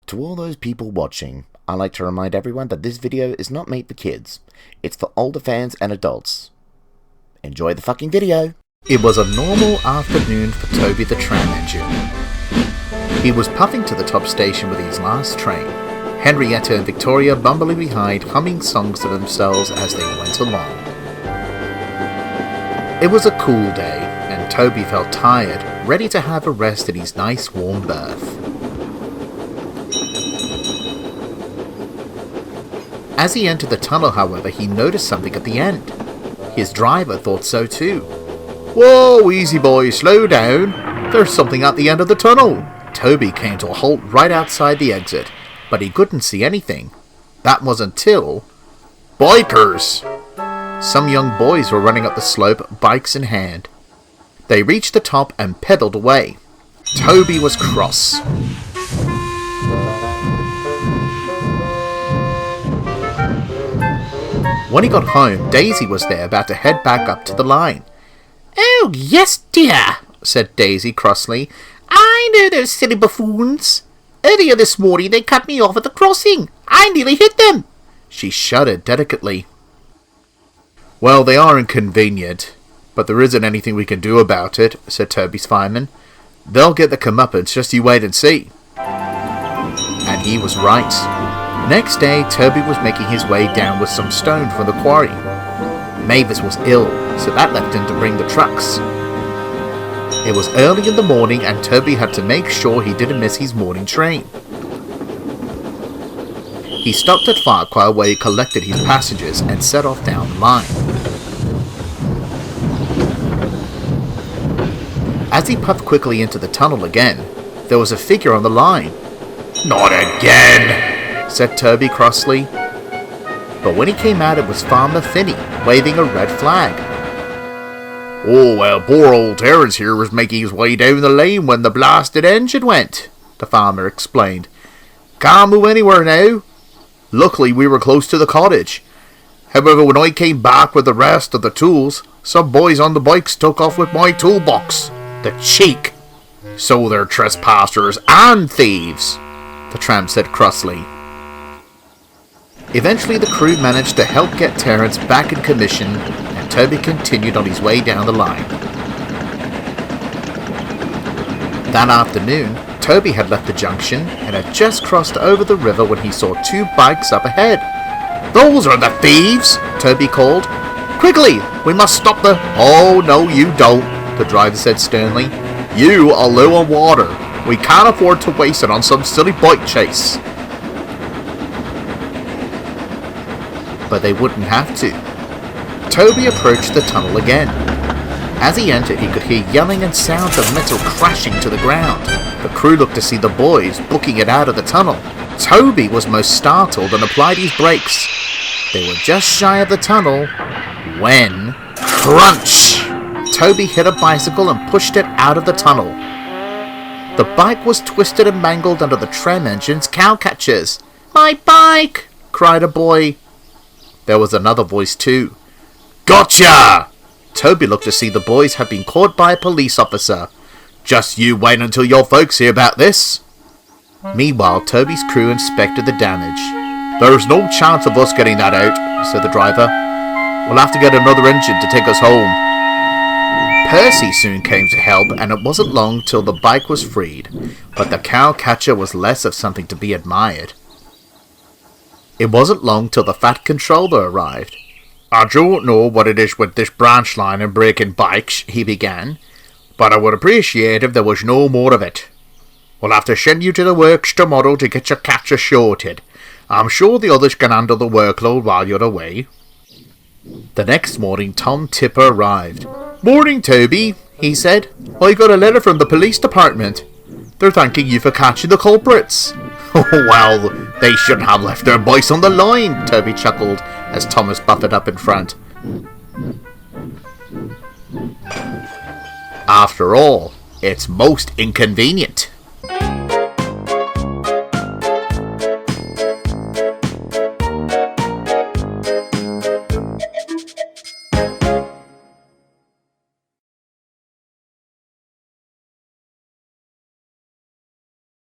To all those people watching, I like to remind everyone that this video is not made for kids. It's for older fans and adults. Enjoy the fucking video! It was a normal afternoon for Toby the tram engine. He was puffing to the top station with his last train, Henrietta and Victoria bumbling behind, humming songs to themselves as they went along. It was a cool day, and Toby felt tired, ready to have a rest in his nice warm berth. As he entered the tunnel, however, he noticed something at the end. His driver thought so too. "Whoa, easy boy, slow down. There's something at the end of the tunnel." Toby came to a halt right outside the exit, but he couldn't see anything. That was until... Bikers! Some young boys were running up the slope, bikes in hand. They reached the top and pedalled away. Toby was cross. When he got home, Daisy was there about to head back up to the line. "Oh, yes, dear," said Daisy crossly. "I know those silly buffoons. Earlier this morning they cut me off at the crossing. I nearly hit them." She shuddered delicately. "Well, they are inconvenient, but there isn't anything we can do about it," said Toby's fireman. "They'll get the comeuppance, just you wait and see." And he was right. Next day, Toby was making his way down with some stone from the quarry. Mavis was ill, so that left him to bring the trucks. It was early in the morning, and Toby had to make sure he didn't miss his morning train. He stopped at Farquhar, where he collected his passengers and set off down the line. As he puffed quickly into the tunnel again, there was a figure on the line. "Not again!" said Toby crossly. But when he came out, it was Farmer Finney, waving a red flag. "Oh, well, poor old Terence here was making his way down the lane when the blasted engine went," the farmer explained. "Can't move anywhere now. Luckily, we were close to the cottage. However, when I came back with the rest of the tools, some boys on the bikes took off with my toolbox. The cheek! So they're trespassers and thieves," the tramp said crossly. Eventually, the crew managed to help get Terence back in commission, and Toby continued on his way down the line. That afternoon, Toby had left the junction and had just crossed over the river when he saw two bikes up ahead. "Those are the thieves!" Toby called. "Quickly, we must stop the—" "Oh, no you don't," the driver said sternly. "You are low on water. We can't afford to waste it on some silly bike chase." But they wouldn't have to. Toby approached the tunnel again. As he entered, he could hear yelling and sounds of metal crashing to the ground. The crew looked to see the boys booking it out of the tunnel. Toby was most startled and applied his brakes. They were just shy of the tunnel when... crunch! Toby hit a bicycle and pushed it out of the tunnel. The bike was twisted and mangled under the tram engine's cowcatchers. "My bike!" cried a boy. There was another voice too. "Gotcha!" Toby looked to see the boys had been caught by a police officer. "Just you wait until your folks hear about this." Meanwhile, Toby's crew inspected the damage. "There's no chance of us getting that out," said the driver. "We'll have to get another engine to take us home." Percy soon came to help, and it wasn't long till the bike was freed, but the cowcatcher was less of something to be admired. It wasn't long till the fat controller arrived. "I don't know what it is with this branch line and breaking bikes," he began, "but I would appreciate if there was no more of it. We'll have to send you to the works tomorrow to get your catcher sorted. I'm sure the others can handle the workload while you're away." The next morning, Tom Tipper arrived. "Morning, Toby," he said. "I got a letter from the police department. They're thanking you for catching the culprits." "Oh, well, they shouldn't have left their bikes on the line," Toby chuckled as Thomas buffered up in front. "After all, it's most inconvenient."